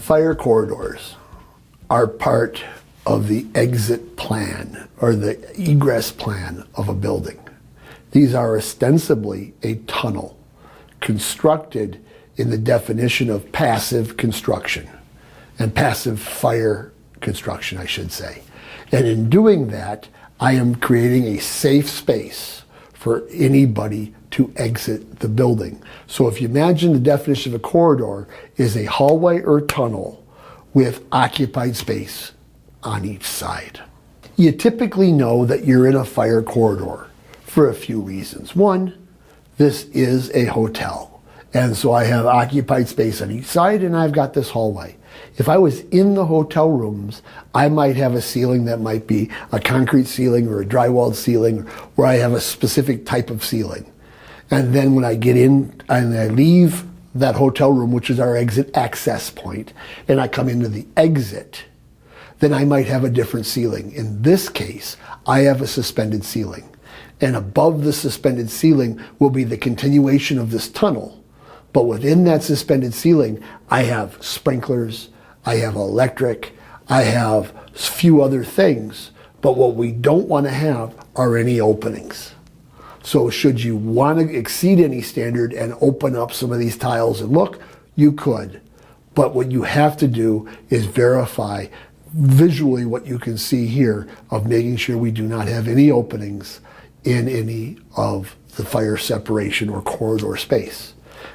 Fire corridors are part of the exit plan or the egress plan of a building. These are ostensibly a tunnel constructed in the definition of passive construction and passive fire construction, I should say. And in doing that, I am creating a safe space for anybody to exit the building. So if you imagine the definition of a corridor is a hallway or tunnel with occupied space on each side. You typically know that you're in a fire corridor for a few reasons. One, this is a hotel, and so I have occupied space on each side and I've got this hallway. If I was in the hotel rooms, I might have a ceiling that might be a concrete ceiling or a drywalled ceiling where I have a specific type of ceiling. And then when I get in and I leave that hotel room, which is our exit access point, and I come into the exit, then I might have a different ceiling. In this case, I have a suspended ceiling. And above the suspended ceiling will be the continuation of this tunnel. But within that suspended ceiling, I have sprinklers, I have electric, I have a few other things. But what we don't want to have are any openings. So should you want to exceed any standard and open up some of these tiles and look, you could. But what you have to do is verify visually what you can see here of making sure we do not have any openings in any of the fire separation or corridor space.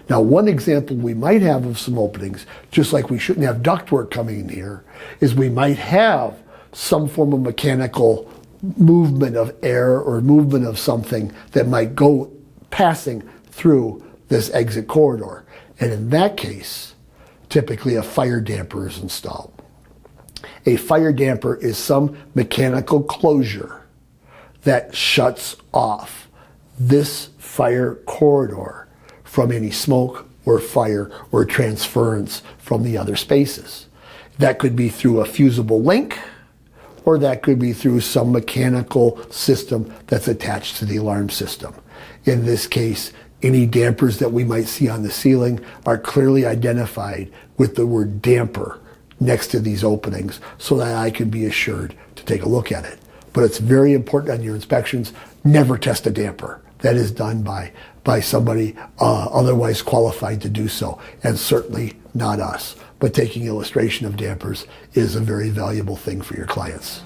Now, one example we might have of some openings, just like we shouldn't have ductwork coming in here, is we might have some form of mechanical movement of air or movement of something that might go passing through this exit corridor. And in that case, typically a fire damper is installed. A fire damper is some mechanical closure that shuts off this fire corridor from any smoke or fire or transference from the other spaces. That could be through a fusible link, or that could be through some mechanical system that's attached to the alarm system. In this case, any dampers that we might see on the ceiling are clearly identified with the word damper next to these openings so that I can be assured to take a look at it. But it's very important on your inspections, never test a damper. That is done by somebody otherwise qualified to do so, and certainly not us. But taking illustration of dampers is a very valuable thing for your clients.